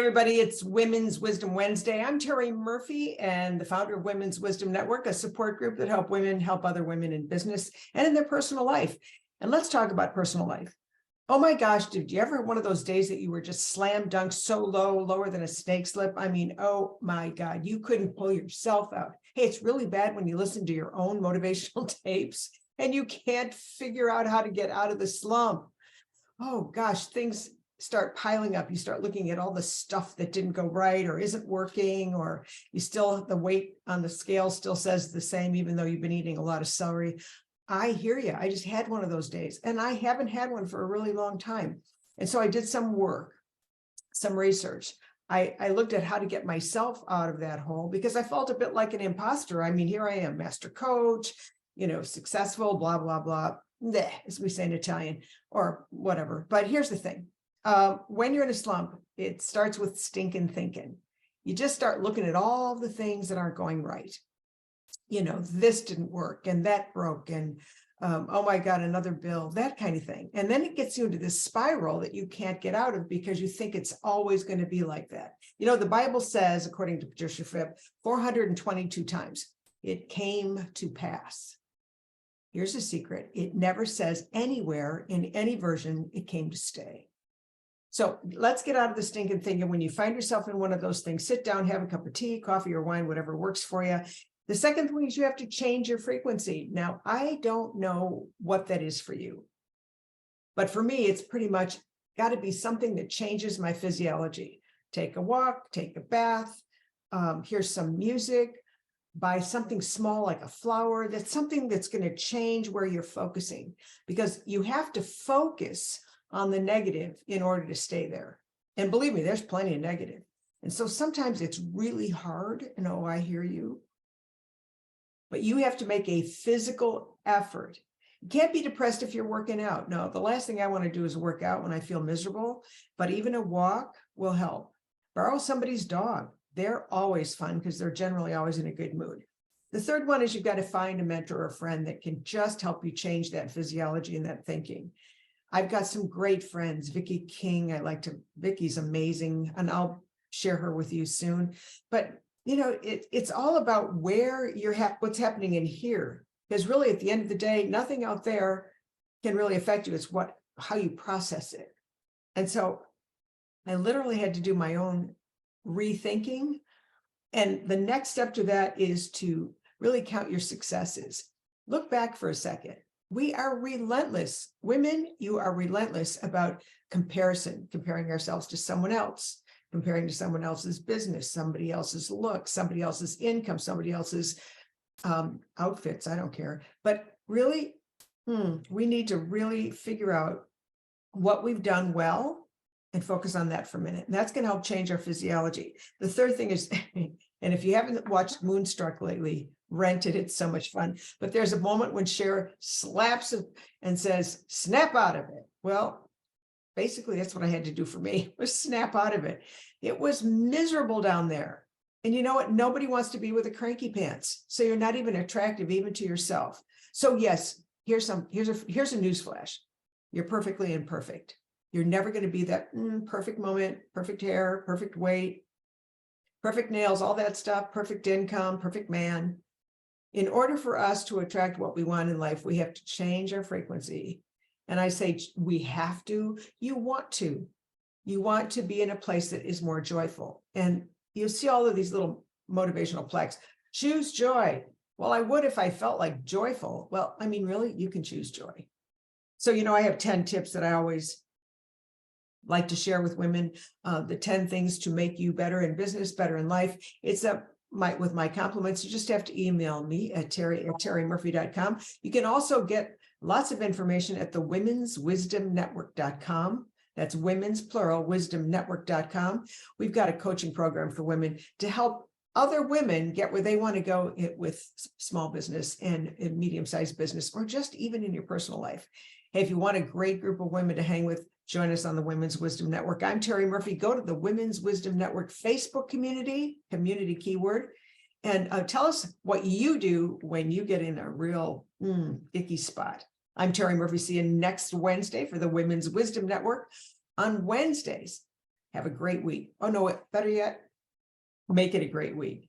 everybody. It's Women's Wisdom Wednesday. I'm Terry Murphy and the founder of Women's Wisdom Network, a support group that help women help other women in business and in their personal life. And let's talk about personal life. Oh my gosh, did you ever have one of those days that you were just slam dunked so low, lower than a snake slip? I mean, oh my God, you couldn't pull yourself out. Hey, it's really bad when you listen to your own motivational tapes and you can't figure out how to get out of the slump. Oh gosh, things start piling up. You start looking at all the stuff that didn't go right or isn't working, or you still, the weight on the scale still says the same, even though you've been eating a lot of celery. I hear you. I just had one of those days and I haven't had one for a really long time. And so I did some work, some research. I looked at how to get myself out of that hole because I felt a bit like an imposter. I mean, here I am, master coach, successful, blah, blah, blah, bleh, as we say in Italian or whatever. But here's the thing. When you're in a slump, it starts with stinking thinking. You just start looking at all the things that aren't going right. This didn't work and that broke and oh my God, another bill, that kind of thing. And then it gets you into this spiral that you can't get out of because you think it's always going to be like that. The Bible says, according to Patricia Fripp, 422 times, it came to pass. Here's a secret. It never says anywhere in any version, it came to stay. So let's get out of the stinking thing. And when you find yourself in one of those things, sit down, have a cup of tea, coffee, or wine, whatever works for you. The second thing is you have to change your frequency. Now, I don't know what that is for you, but for me, it's pretty much got to be something that changes my physiology. Take a walk, take a bath, hear some music, buy something small like a flower. That's something that's going to change where you're focusing, because you have to focus on the negative in order to stay there. And believe me, there's plenty of negative. And so sometimes it's really hard. And oh, I hear you. But you have to make a physical effort. You can't be depressed if you're working out. No, the last thing I want to do is work out when I feel miserable, but even a walk will help. Borrow somebody's dog. They're always fun because they're generally always in a good mood. The third one is you've got to find a mentor or a friend that can just help you change that physiology and that thinking. I've got some great friends, Vicki King. Vicki's amazing, and I'll share her with you soon. But it's all about where what's happening in here, because really at the end of the day, nothing out there can really affect you. It's how you process it. And so I literally had to do my own rethinking. And the next step to that is to really count your successes. Look back for a second. We are relentless. Women, you are relentless about comparing ourselves to someone else, comparing to someone else's business, somebody else's look, somebody else's income, somebody else's outfits. I don't care. But really, we need to really figure out what we've done well and focus on that for a minute. And that's going to help change our physiology. The third thing is, and if you haven't watched Moonstruck lately, rent it. It's so much fun. But there's a moment when Cher slaps it and says, snap out of it. Well, basically, that's what I had to do for me, was snap out of it. It was miserable down there. And you know what? Nobody wants to be with a cranky pants. So you're not even attractive even to yourself. So yes, here's a newsflash. You're perfectly imperfect. You're never going to be that perfect moment, perfect hair, perfect weight, perfect nails, all that stuff, perfect income, perfect man. In order for us to attract what we want in life, we have to change our frequency. And I say we have to, you want to be in a place that is more joyful. And you see all of these little motivational plaques, choose joy. Well, I would if I felt like joyful. Well, I mean, really, you can choose joy. So, I have 10 tips that I always like to share with women, the 10 things to make you better in business, better in life. It's with my compliments. You just have to email me at terry@terrymurphy.com. You can also get lots of information at the womenswisdomnetwork.com. That's women's plural, wisdomnetwork.com. We've got a coaching program for women to help other women get where they want to go with small business and medium-sized business, or just even in your personal life. Hey, if you want a great group of women to hang with, join us on the Women's Wisdom Network. I'm Terry Murphy. Go to the Women's Wisdom Network Facebook community keyword, and tell us what you do when you get in a real icky spot. I'm Terry Murphy. See you next Wednesday for the Women's Wisdom Network. On Wednesdays, Have a great week. Oh, no, better yet, make it a great week.